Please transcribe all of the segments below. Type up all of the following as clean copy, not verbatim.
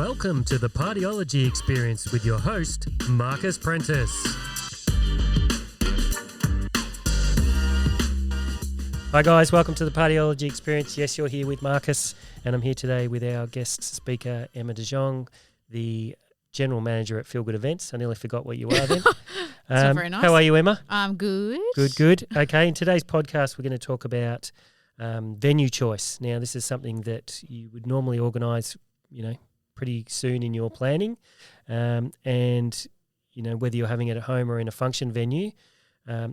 Welcome to the Partyology Experience with your host, Marcus Prentice. Hi guys, welcome to the Partyology Experience. Yes, you're here with Marcus, and I'm here today with our guest speaker, Emma De Jong, the General Manager at Feel Good Events. I nearly forgot what you are then. That's very nice. How are you, Emma? I'm good. Good. Okay, in today's podcast, we're going to talk about venue choice. Now, this is something that you would normally organise, pretty soon in your planning, and whether you're having it at home or in a function venue,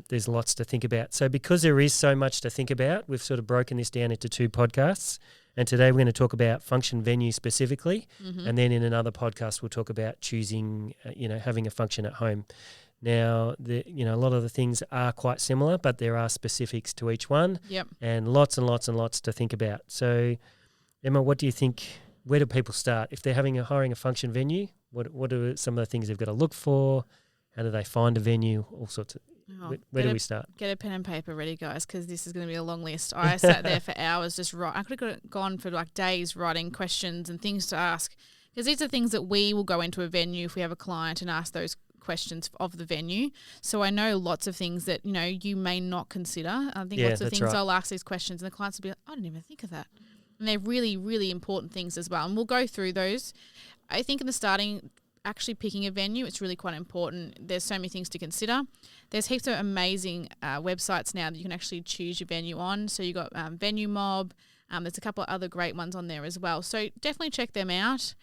there's lots to think about. So because there is so much to think about, we've sort of broken this down into two podcasts, and today we're going to talk about function venue specifically, and then in another podcast we'll talk about choosing, having a function at home. Now, a lot of the things are quite similar, but there are specifics to each one, and lots to think about. So, Emma, what do you think? Where do people start if they're hiring a function venue? What are some of the things they've got to look for? How do they find a venue? All sorts of. Where do we start? Get a pen and paper ready, guys, because this is going to be a long list. I sat there for hours just I could have gone for days writing questions and things to ask, because these are things that we will go into a venue if we have a client and ask those questions of the venue. So I know lots of things that you may not consider. I think lots of things I'll ask these questions and the clients will be like, I didn't even think of that. And they're really, really important things as well. And we'll go through those. I think in the starting, actually picking a venue, it's really quite important. There's so many things to consider. There's heaps of amazing websites now that you can actually choose your venue on. So you've got Venue Mob. There's a couple of other great ones on there as well. So definitely check them out.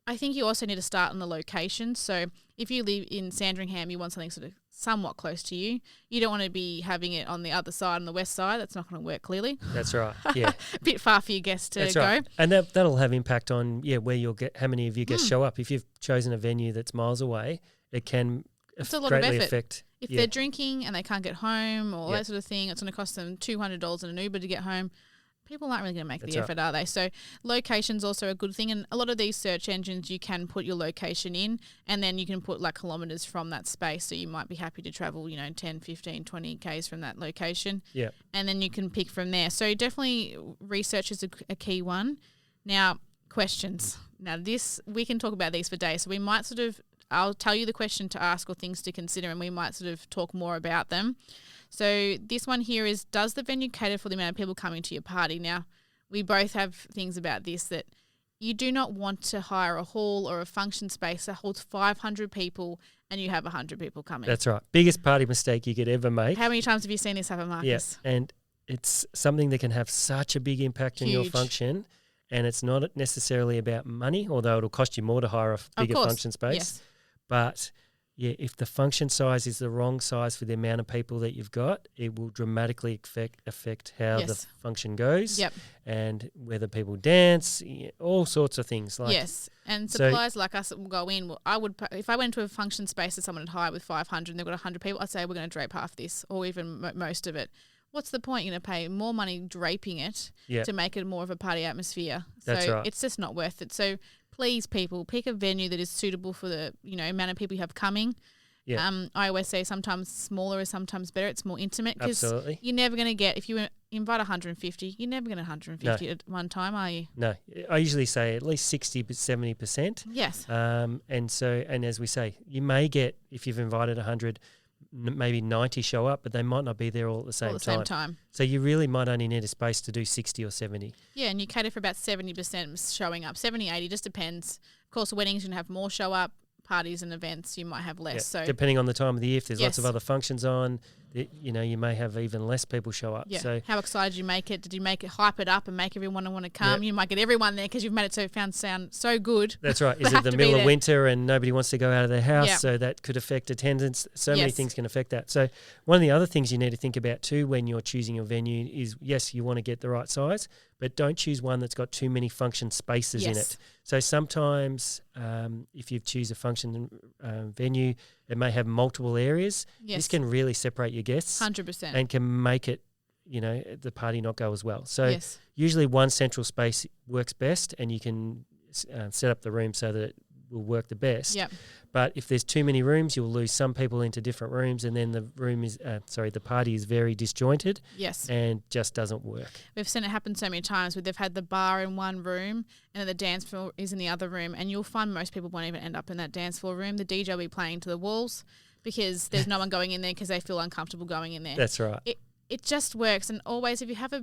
I think you also need to start on the location. So if you live in Sandringham, you want something sort of somewhat close to you. You don't want to be having it on the other side, on the west side. That's not going to work, clearly. That's right, yeah. A bit far for your guests to go. Right. And that'll have impact on, where you'll get, how many of your guests show up. If you've chosen a venue that's miles away, it can greatly affect. If they're drinking and they can't get home or that sort of thing, it's going to cost them $200 in an Uber to get home. People aren't really going to make the effort, are they? So location's also a good thing. And a lot of these search engines, you can put your location in and then you can put kilometres from that space. So you might be happy to travel, 10, 15, 20 Ks from that location. Yeah. And then you can pick from there. So definitely research is a key one. Now, questions. Now we can talk about these for days. So we might I'll tell you the question to ask or things to consider, and we might sort of talk more about them. So this one here is, does the venue cater for the amount of people coming to your party? Now, we both have things about this, that you do not want to hire a hall or a function space that holds 500 people and you have 100 people coming. That's right. Biggest party mistake you could ever make. How many times have you seen this happen, Marcus? Yes, and it's something that can have such a big impact on your function, and it's not necessarily about money, although it'll cost you more to hire a bigger function space. Yes. But if the function size is the wrong size for the amount of people that you've got, it will dramatically affect how the function goes and whether people dance, all sorts of things. And suppliers like us that will go in. If I went to a function space that someone had hired with 500 and they've got 100 people, I'd say we're going to drape half this or even most of it. What's the point? You're going to pay more money draping it to make it more of a party atmosphere. So it's just not worth it. So please, people, pick a venue that is suitable for the amount of people you have coming. Yeah. I always say sometimes smaller is sometimes better. It's more intimate because you're never going to get, if you invite 150, you're never going to 150 at one time, are you? No. I usually say at least 60 to 70%. Yes. And as we say, you may get, if you've invited 100, maybe 90 show up, but they might not be there all at the same time. So you really might only need a space to do 60 or 70. Yeah, and you cater for about 70% showing up. 70, 80, just depends. Of course, weddings you can have more show up. Parties and events you might have less. So depending on the time of the year, if there's lots of other functions on, you may have even less people show up. Yeah. So how excited you make it? Did you make it, hype it up and make everyone want to come? You might get everyone there because you've made it sound so good. That's right. Is it the middle of winter and nobody wants to go out of their house? So that could affect attendance. So many things can affect that. So one of the other things you need to think about too when you're choosing your venue is, yes, you want to get the right size, but don't choose one that's got too many function spaces in it. So sometimes if you choose a function venue, it may have multiple areas. Yes. This can really separate your guests 100% and can make it, the party not go as well. So usually one central space works best, and you can set up the room so that will work the best. Yep. But if there's too many rooms, you'll lose some people into different rooms, and then the party is very disjointed. Yes. And just doesn't work. We've seen it happen so many times where they've had the bar in one room and then the dance floor is in the other room, and you'll find most people won't even end up in that dance floor room. The DJ will be playing to the walls because there's no one going in there because they feel uncomfortable going in there. That's right. It just works. And always, if you have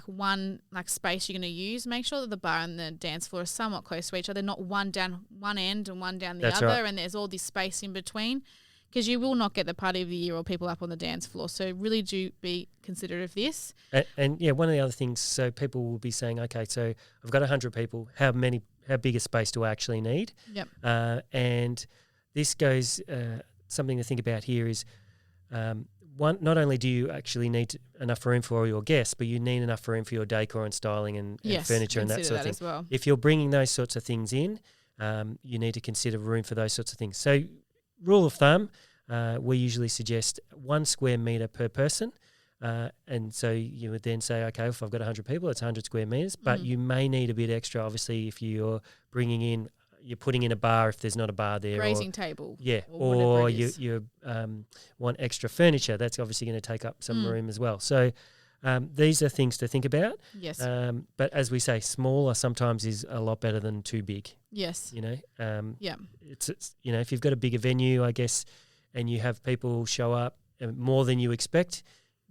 one space you're going to use, make sure that the bar and the dance floor are somewhat close to each other, not one down one end and one down the That's other, right. and there's all this space in between, because you will not get the party of the year or people up on the dance floor. So really do be considerate of this. And one of the other things, so people will be saying, okay, so I've got 100 people. How big a space do I actually need? Yep. And this goes, something to think about here is, not only do you actually need enough room for all your guests, but you need enough room for your decor and styling and furniture and that sort of thing. As well. If you're bringing those sorts of things in, you need to consider room for those sorts of things. So rule of thumb, we usually suggest 1 square metre per person. And so you would then say, okay, if I've got 100 people, it's 100 square metres, but you may need a bit extra, obviously, if you're putting in a bar if there's not a bar there. Grazing table. Yeah, or you want extra furniture. That's obviously going to take up some room as well. So these are things to think about. Yes. But as we say, smaller sometimes is a lot better than too big. Yes. Yeah. It's if you've got a bigger venue, I guess, and you have people show up more than you expect,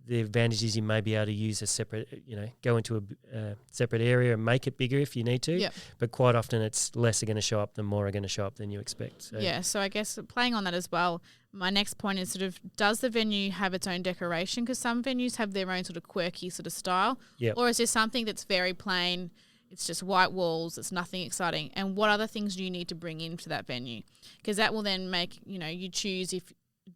the advantage is you may be able to use a separate, go into a separate area and make it bigger if you need to. Yep. But quite often it's less are going to show up than more are going to show up than you expect. So. Yeah, so I guess playing on that as well, my next point is does the venue have its own decoration? Because some venues have their own sort of quirky sort of style. Yep. Or is there something that's very plain, it's just white walls, it's nothing exciting? And what other things do you need to bring into that venue? Because that will then make, you choose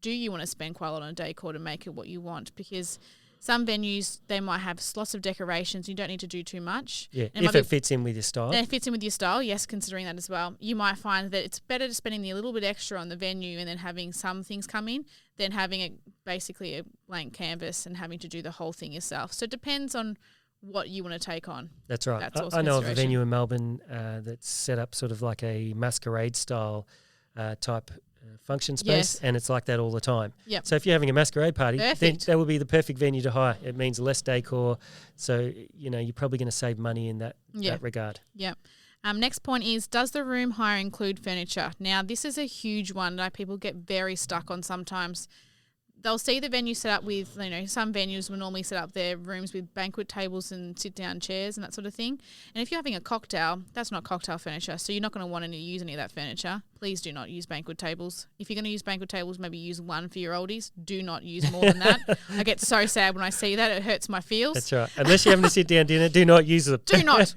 do you want to spend quite a lot on decor to make it what you want? Because some venues, they might have lots of decorations. You don't need to do too much. Yeah, if it fits in with your style. And it fits in with your style, yes, considering that as well. You might find that it's better to spending a little bit extra on the venue and then having some things come in than having basically a blank canvas and having to do the whole thing yourself. So it depends on what you want to take on. That's right. I know of a venue in Melbourne that's set up sort of like a masquerade style type function space, and it's like that all the time. Yep. So if you're having a masquerade party, Perfect. then that would be the perfect venue to hire. It means less decor, so you're probably going to save money in that regard. Yep. Next point is, does the room hire include furniture? Now, this is a huge one that people get very stuck on sometimes. They'll see the venue set up with, some venues will normally set up their rooms with banquet tables and sit-down chairs and that sort of thing. And if you're having a cocktail, that's not cocktail furniture, so you're not going to want to use any of that furniture. Please do not use banquet tables. If you're going to use banquet tables, maybe use one for your oldies. Do not use more than that. I get so sad when I see that. It hurts my feels. That's right. Unless you're having a sit-down dinner, do not use them. Do not.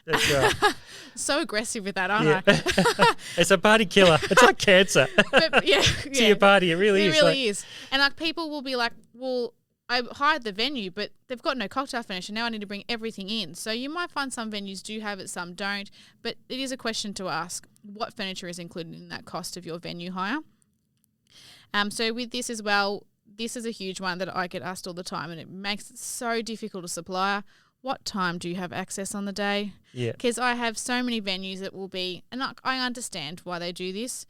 That's right. So aggressive with that, aren't I? It's a party killer. It's like cancer. But To your party, it really is. It really is. And people will be like, well, I hired the venue, but they've got no cocktail furniture. Now I need to bring everything in. So you might find some venues do have it, some don't. But it is a question to ask, what furniture is included in that cost of your venue hire? So with this as well, this is a huge one that I get asked all the time, and it makes it so difficult to supplier. What time do you have access on the day? Yeah. Because I have so many venues that will be, and I understand why they do this,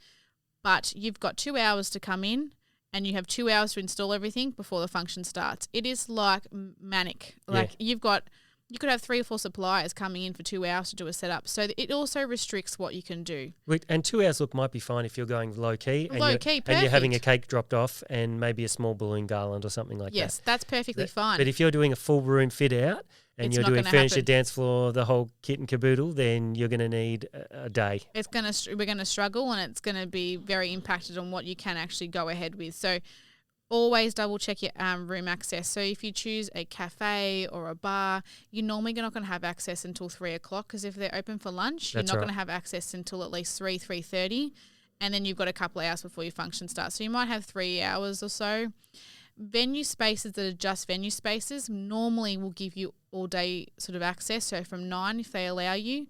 but you've got 2 hours to come in and you have 2 hours to install everything before the function starts. It is like manic. You could have 3 or 4 suppliers coming in for 2 hours to do a setup. So it also restricts what you can do. And 2 hours might be fine if you're going low key. Perfect. And you're having a cake dropped off and maybe a small balloon garland or something like that. Yes, that's perfectly fine. But if you're doing a full room fit out and you're doing furniture, dance floor, the whole kit and caboodle, then you're going to need a day. We're going to struggle, and it's going to be very impacted on what you can actually go ahead with. So always double check your room access. So if you choose a cafe or a bar, you're normally not going to have access until 3 o'clock, because if they're open for lunch, you're not going to have access until at least 3:30, and then you've got a couple of hours before your function starts. So you might have 3 hours or so. Venue spaces that are just venue spaces normally will give you all day sort of access. So from 9, if they allow you.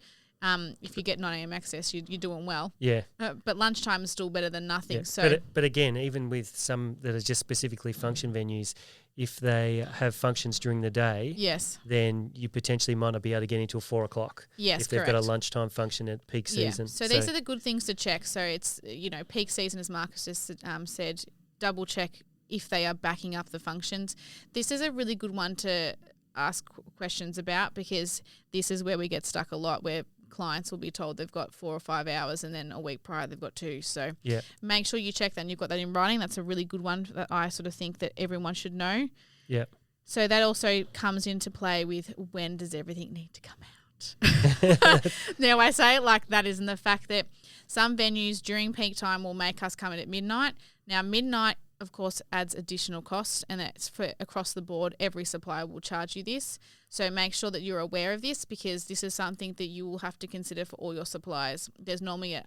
If you get 9 a.m. access, you're doing well. Yeah. But lunchtime is still better than nothing. Yeah. So, but again, even with some that are just specifically function venues, if they have functions during the day, Yes. then you potentially might not be able to get until 4 o'clock. Yes, if they've correct. got a lunchtime function at peak season. Yeah. So these are the good things to check. So it's, peak season, as Marcus just said, double check if they are backing up the functions. This is a really good one to ask questions about, because this is where we get stuck a lot, where clients will be told they've got 4 or 5 hours and then a week prior they've got 2. So make sure you check that and you've got that in writing. That's a really good one that I sort of think that everyone should know. Yeah. So that also comes into play with, when does everything need to come out? Now I say it like that is in the fact that some venues during peak time will make us come in at midnight. Now midnight, of course, adds additional costs, and that's for across the board. Every supplier will charge you this. So make sure that you're aware of this, because this is something that you will have to consider for all your suppliers. There's normally a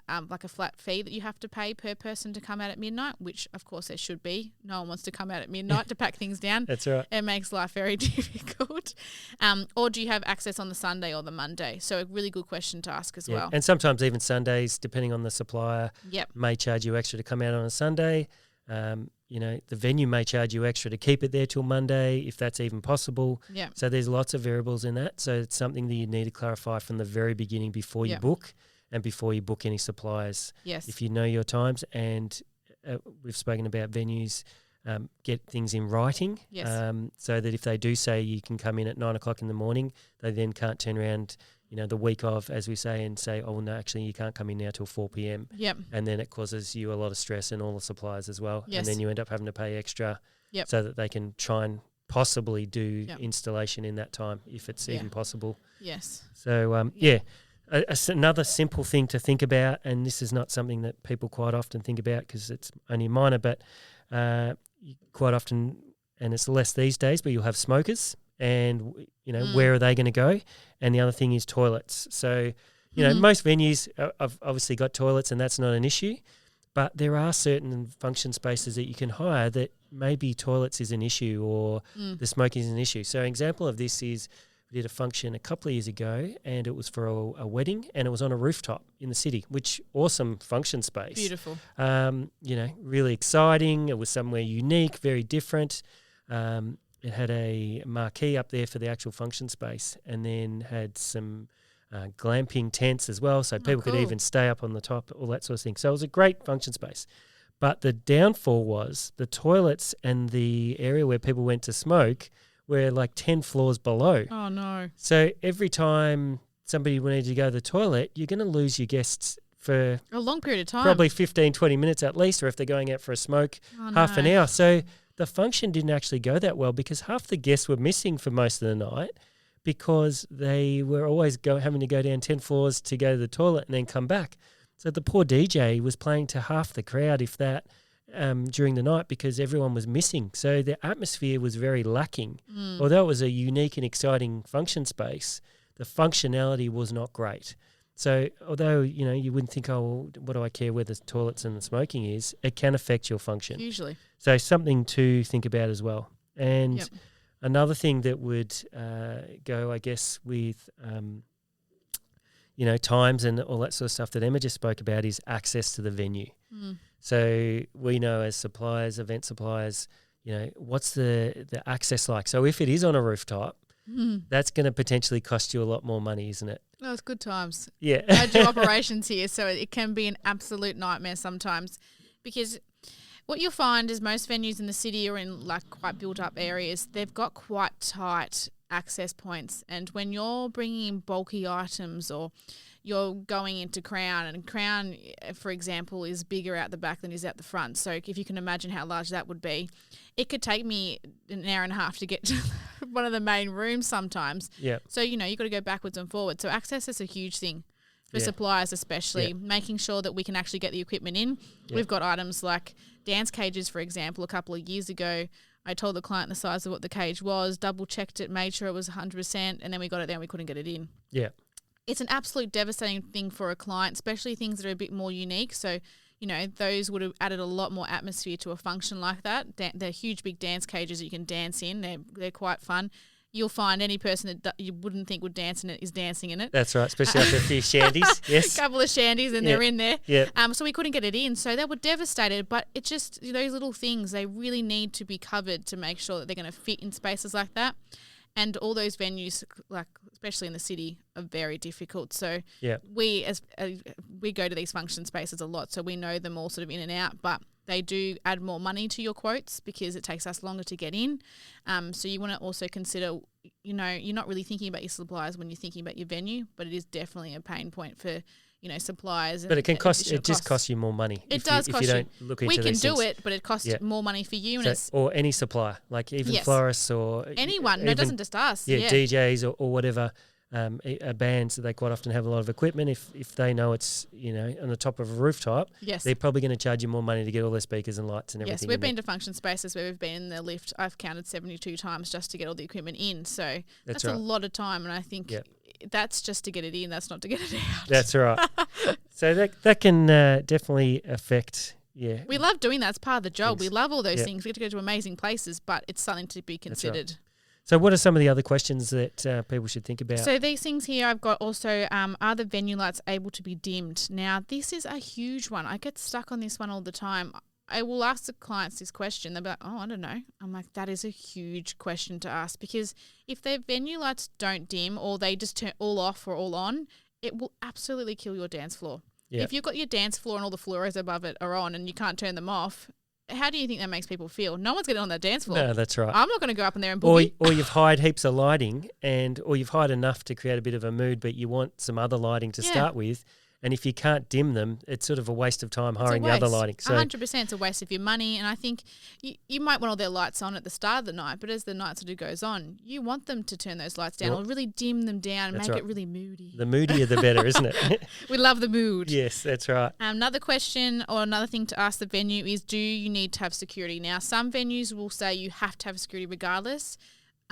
flat fee that you have to pay per person to come out at midnight, which of course there should be. No one wants to come out at midnight to pack things down. That's right. It makes life very difficult. Or do you have access on the Sunday or the Monday? So a really good question to ask as well. And sometimes even Sundays, depending on the supplier, may charge you extra to come out on a Sunday. The venue may charge you extra to keep it there till Monday, if that's even possible. Yeah. So there's lots of variables in that. So it's something that you need to clarify from the very beginning before you book, and before you book any suppliers. Yes. If you know your times, and we've spoken about venues, get things in writing. Yes. So that if they do say you can come in at 9 o'clock in the morning, they then can't turn around the week of, as we say, and say, oh, no, actually you can't come in now till 4 p.m. Yep. And then it causes you a lot of stress, and all the suppliers as well. Yes. And then you end up having to pay extra so that they can try and possibly do installation in that time, if it's even possible. Yes. So, another simple thing to think about, and this is not something that people quite often think about because it's only minor, but quite often, and it's less these days, but you'll have smokers, and where are they going to go? And the other thing is toilets. So most venues have obviously got toilets, and that's not an issue, but there are certain function spaces that you can hire that maybe toilets is an issue, or the smoking is an issue. So an example of this is, we did a function a couple of years ago, and it was for a wedding, and it was on a rooftop in the city, which awesome function space. Beautiful. Really exciting. It was somewhere unique, very different. It had a marquee up there for the actual function space, and then had some glamping tents as well, so people could even stay up on the top, all that sort of thing. So it was a great function space. But the downfall was the toilets and the area where people went to smoke were like 10 floors below. Oh, no. So every time somebody needed to go to the toilet, you're going to lose your guests for a long period of time. Probably 15, 20 minutes at least, or if they're going out for a smoke, half an hour. So the function didn't actually go that well, because half the guests were missing for most of the night, because they were always having to go down 10 floors to go to the toilet and then come back. So the poor DJ was playing to half the crowd, if that, during the night, because everyone was missing. So the atmosphere was very lacking. Although it was a unique and exciting function space, the functionality was not great. So although, you wouldn't think, oh, well, what do I care where the toilets and the smoking is, it can affect your function. Usually. So something to think about as well. And another thing that would go, I guess, with, times and all that sort of stuff that Emma just spoke about, is access to the venue. So we know as suppliers, event suppliers, what's the access like? So if it is on a rooftop, that's going to potentially cost you a lot more money, isn't it? Oh, it's good times. Yeah. I do operations here, so it can be an absolute nightmare sometimes, because what you'll find is most venues in the city or in like quite built up areas, they've got quite tight access points. And when you're bringing in bulky items, or you're going into Crown, and Crown, for example, is bigger out the back than is out the front. So if you can imagine how large that would be, it could take me an hour and a half to get to one of the main rooms sometimes. Yeah. So, you've got to go backwards and forwards. So access is a huge thing for suppliers, especially making sure that we can actually get the equipment in. Yeah. We've got items like dance cages, for example. A couple of years ago, I told the client the size of what the cage was, double checked it, made sure it was 100%, and then we got it there and we couldn't get it in. Yeah. It's an absolute devastating thing for a client, especially things that are a bit more unique. So, those would have added a lot more atmosphere to a function like that. They're huge, big dance cages that you can dance in. They're quite fun. you'll find any person that you wouldn't think would dance in it is dancing in it. That's right, especially after a few shandies. Yes. A couple of shandies and they're in there. Yeah. So we couldn't get it in. So they were devastated. But it's just those little things, they really need to be covered to make sure that they're going to fit in spaces like that. And all those venues, like especially in the city, are very difficult. So we go to these function spaces a lot, so we know them all sort of in and out. But they do add more money to your quotes because it takes us longer to get in. So you want to also consider, you're not really thinking about your suppliers when you're thinking about your venue, but it is definitely a pain point for suppliers. But it can cost. It just costs you more money. It does cost you. If you don't look into these things. We can do it, but it costs more money for you. Or any supplier, like even florists or anyone. No, it doesn't just us. Yeah, DJs or whatever. Bands, they quite often have a lot of equipment. If they know it's on the top of a rooftop, they're probably going to charge you more money to get all their speakers and lights and everything. Yes, we've been to function spaces where we've been in the lift. I've counted 72 times just to get all the equipment in. So that's right. A lot of time, and I think that's just to get it in. That's not to get it out. That's right. So that can definitely affect. Yeah, we love doing that. It's part of the job. We love all those things. We get to go to amazing places, but it's something to be considered. So what are some of the other questions that people should think about? So these things here I've got also, are the venue lights able to be dimmed? Now, this is a huge one. I get stuck on this one all the time. I will ask the clients this question. They'll be like, I don't know. I'm like, that is a huge question to ask, because if their venue lights don't dim or they just turn all off or all on, it will absolutely kill your dance floor. Yep. If you've got your dance floor and all the fluoros above it are on and you can't turn them off, how do you think that makes people feel? No one's getting on that dance floor. No, that's right. I'm not going to go up in there and boogie. Or you've hired heaps of lighting or you've hired enough to create a bit of a mood, but you want some other lighting to start with. And if you can't dim them, it's sort of a waste of time hiring the other lighting. So 100%, it's a waste of your money. And I think you might want all their lights on at the start of the night, but as the night sort of goes on, you want them to turn those lights down or really dim them down and make it really moody. The moodier the better, isn't it? We love the mood. Yes, that's right. Another question or another thing to ask the venue is, do you need to have security? Now, some venues will say you have to have security regardless.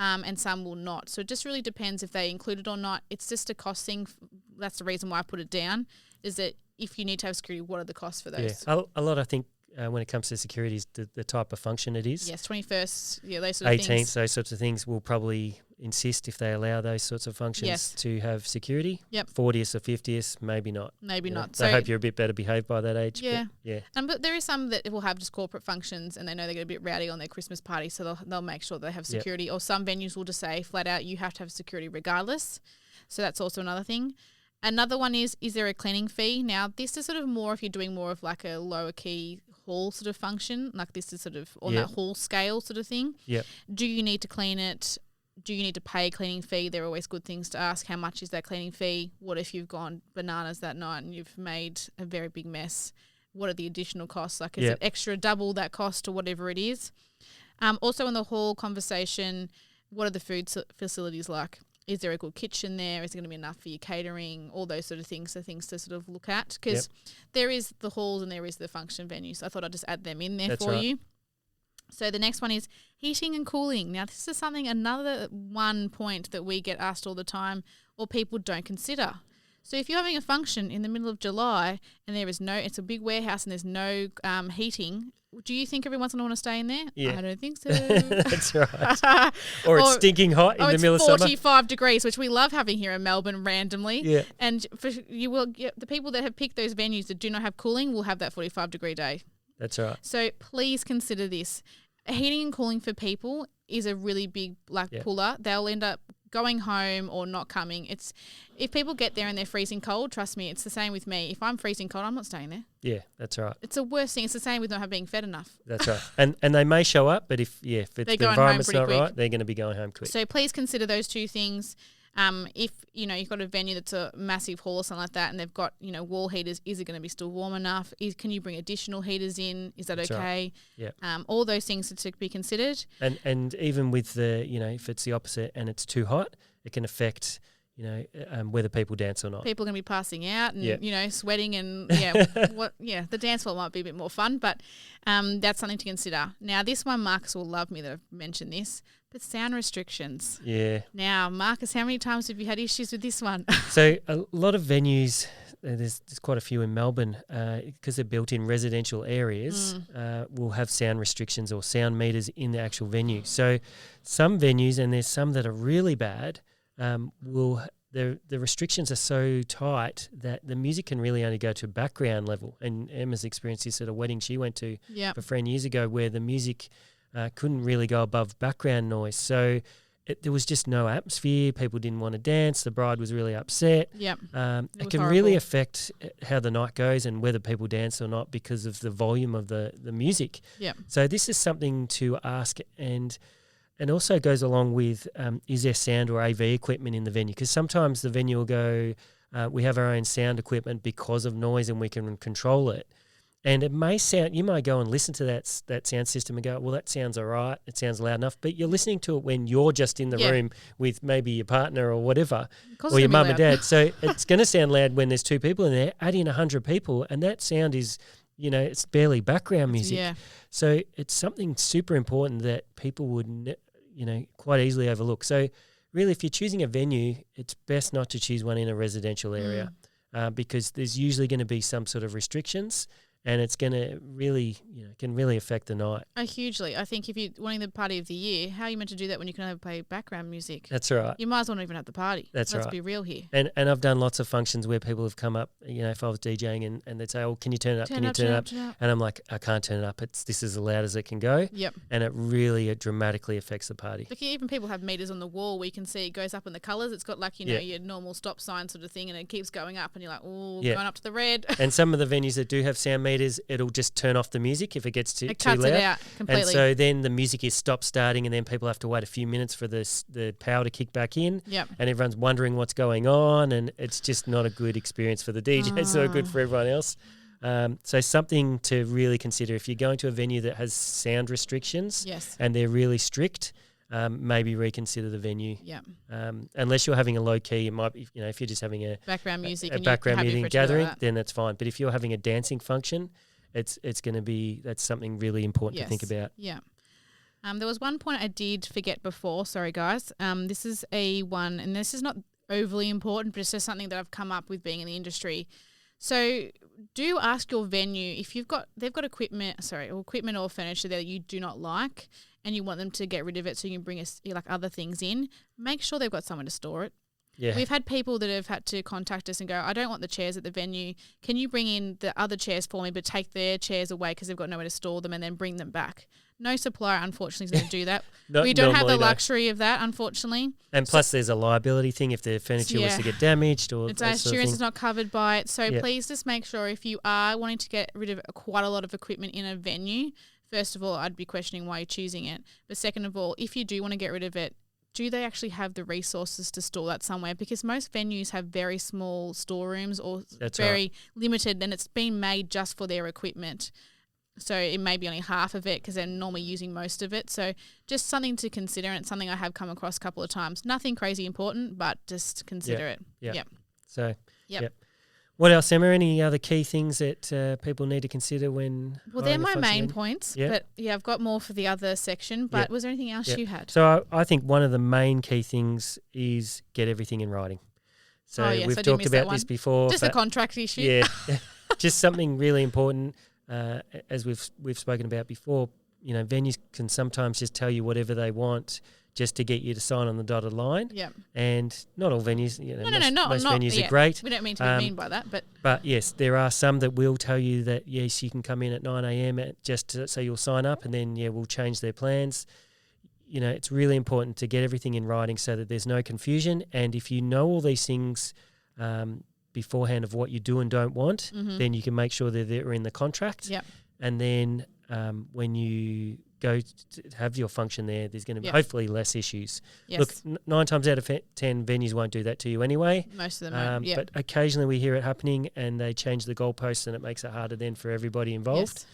And some will not. So it just really depends if they include it or not. It's just a cost thing. That's the reason why I put it down, is that if you need to have security, what are the costs for those? Yeah, a lot, I think, when it comes to security is the type of function it is. Yes, 21st, those sort of 18th, things. those sorts of things will probably insist, if they allow those sorts of functions, to have security. Yep. 40th or 50th, maybe not. Maybe not. So I hope you're a bit better behaved by that age. Yeah. But there is some that will have just corporate functions and they know they get a bit rowdy on their Christmas party, so they'll make sure they have security. Yep. Or some venues will just say flat out, you have to have security regardless. So that's also another thing. Another one is there a cleaning fee? Now, this is sort of more if you're doing more of like a lower key hall sort of function, like this is sort of on that hall scale sort of thing. Yep. Do you need to clean it? Do you need to pay a cleaning fee? They're always good things to ask. How much is that cleaning fee? What if you've gone bananas that night and you've made a very big mess? What are the additional costs? Like, is it extra double that cost or whatever it is? Also in the hall conversation, what are the food facilities like? Is there a good kitchen there? Is it going to be enough for your catering? All those sort of things are things to sort of look at, because there is the halls and there is the function venue. So I thought I'd just add them in there for you. So the next one is heating and cooling. Now, this is another one point that we get asked all the time or people don't consider. So if you're having a function in the middle of July and it's a big warehouse and there's no heating, do you think everyone's going to want to stay in there? Yeah. I don't think so. That's right. Or it's stinking hot in the middle of summer. It's 45 degrees, which we love having here in Melbourne randomly. Yeah. And the people that have picked those venues that do not have cooling will have that 45-degree day. That's right. So please consider this. Heating and cooling for people is a really big puller. They'll end up going home or not coming. If people get there and they're freezing cold, trust me, it's the same with me. If I'm freezing cold, I'm not staying there. Yeah, that's right. It's the worst thing. It's the same with not being fed enough. That's right. And they may show up, but if the environment's not right, they're going to be going home quick. So please consider those two things. If you've got a venue that's a massive hall or something like that, and they've got wall heaters, is it going to be still warm enough? Can you bring additional heaters in? Is that that's okay? Right. Yeah. All those things are to be considered. And even with the if it's the opposite and it's too hot, it can affect whether people dance or not. People are going to be passing out and sweating and the dance floor might be a bit more fun, but that's something to consider. Now this one, Marcus will love me that I've mentioned this, but sound restrictions. Yeah. Now, Marcus, how many times have you had issues with this one? So a lot of venues, there's quite a few in Melbourne because they're built in residential areas. Will have sound restrictions or sound meters in the actual venue. So some venues, and there's some that are really bad, the restrictions are so tight that the music can really only go to background level. And Emma's experienced this at a wedding she went to for a friend years ago, where the music couldn't really go above background noise. So there was just no atmosphere. People didn't want to dance. The bride was really upset. Yep. It can really affect how the night goes and whether people dance or not because of the volume of the music. Yep. So this is something to ask, and also goes along with is there sound or AV equipment in the venue? Because sometimes the venue will go, we have our own sound equipment because of noise and we can control it. And it may sound, you might go and listen to that sound system and go, well, that sounds all right. It sounds loud enough. But you're listening to it when you're just in the room with maybe your partner or whatever, or your mum and dad. So it's going to sound loud when there's two people in there. Add in 100 people, and that sound is, it's barely background music. Yeah. So it's something super important that people would, quite easily overlook. So really, if you're choosing a venue, it's best not to choose one in a residential area because there's usually going to be some sort of restrictions. And it's going to really, can really affect the night. Oh, hugely. I think if you're wanting the party of the year, how are you meant to do that when you can only play background music? That's right. You might as well not even have the party. Let's be real here. And I've done lots of functions where people have come up, if I was DJing and they'd say, oh, can you turn it up? Can you turn it up? And I'm like, I can't turn it up. This is as loud as it can go. Yep. And it really dramatically affects the party. Look, even people have meters on the wall where you can see it goes up in the colours. It's got like, your normal stop sign sort of thing, and it keeps going up and you're like, oh, going up to the red. And some of the venues that do have sound meters, it'll just turn off the music if it gets too loud. It cuts it out completely. And so then the music is stop starting, and then people have to wait a few minutes for the power to kick back in. Yep. And everyone's wondering what's going on, and it's just not a good experience for the DJ. It's not good for everyone else. So something to really consider if you're going to a venue that has sound restrictions and they're really strict, maybe reconsider the venue. Yeah. Unless you're having a low key, it might be, if you're just having a background music, a background music gathering, then that's fine. But if you're having a dancing function, it's going to be, that's something really important to think about. Yeah. There was one point I did forget before. Sorry, guys. This is and this is not overly important, but it's just something that I've come up with being in the industry. So do ask your venue if they've got equipment or furniture that you do not like, and you want them to get rid of it so you can bring other things in. Make sure they've got somewhere to store it. Yeah. We've had people that have had to contact us and go, I don't want the chairs at the venue. Can you bring in the other chairs for me, but take their chairs away because they've got nowhere to store them, and then bring them back? No supplier, unfortunately, is going to do that. We don't have the luxury of that, unfortunately. And plus there's a liability thing if the furniture was to get damaged. Or it's our insurance is not covered by it. So please just make sure if you are wanting to get rid of quite a lot of equipment in a venue, first of all, I'd be questioning why you're choosing it. But second of all, if you do want to get rid of it, do they actually have the resources to store that somewhere? Because most venues have very small storerooms or very limited, and it's been made just for their equipment. So it may be only half of it because they're normally using most of it. So just something to consider, and it's something I have come across a couple of times. Nothing crazy important, but just consider it. Yep. So, What else, Emma? Any other key things that people need to consider when? Well, they're my main points, but I've got more for the other section. But was there anything else you had? So I think one of the main key things is get everything in writing. So we've talked about this before. Just a contract issue. Yeah, just something really important. As we've spoken about before, venues can sometimes just tell you whatever they want just to get you to sign on the dotted line. Yeah. And not all venues, most not venues are great. We don't mean to be mean by that, but yes, there are some that will tell you that yes, you can come in at 9 a.m. So you'll sign up, and then we'll change their plans. It's really important to get everything in writing so that there's no confusion. And if you know all these things beforehand of what you do and don't want, then you can make sure that they're in the contract. Yep. And then when you go to have your function there's going to be hopefully less issues. Yes. Look, 9 times out of 10 venues won't do that to you anyway. Most of them won't, But occasionally we hear it happening, and they change the goalposts, and it makes it harder then for everybody involved,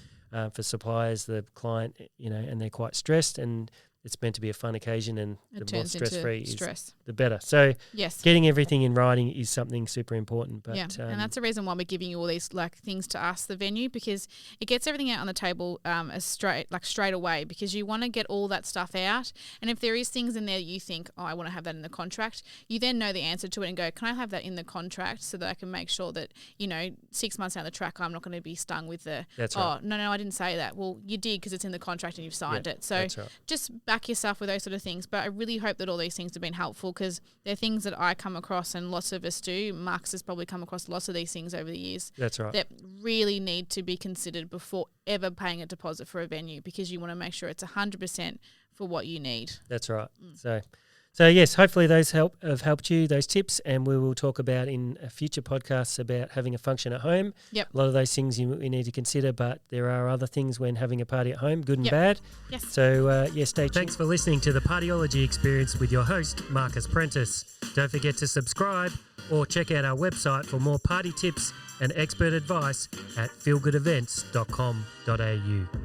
for suppliers, the client, and they're quite stressed, and it's meant to be a fun occasion, and It the more turns into stress-free is stress. the better. So Yes. getting everything in writing is something super important. But Yeah, and that's the reason why we're giving you all these like things to ask the venue, because it gets everything out on the table as straight away, because you want to get all that stuff out. And if there is things in there you think, oh, I want to have that in the contract, you then know the answer to it and go, can I have that in the contract so that I can make sure that, 6 months down the track I'm not going to be stung with the, That's right. oh, no, I didn't say that. Well, you did, because it's in the contract and you've signed it. So that's right. just back yourself with those sort of things. But I really hope that all these things have been helpful, because they're things that I come across and lots of us do. Marcus has probably come across lots of these things over the years. That's right. That really need to be considered before ever paying a deposit for a venue, because you want to make sure it's 100% for what you need. That's right. So yes, hopefully those have helped you, those tips, and we will talk about in future podcasts about having a function at home. Yep. A lot of those things you need to consider, but there are other things when having a party at home, good and Yep. bad. Yes. So stay tuned. Thanks for listening to the Partyology Experience with your host, Marcus Prentice. Don't forget to subscribe or check out our website for more party tips and expert advice at feelgoodevents.com.au.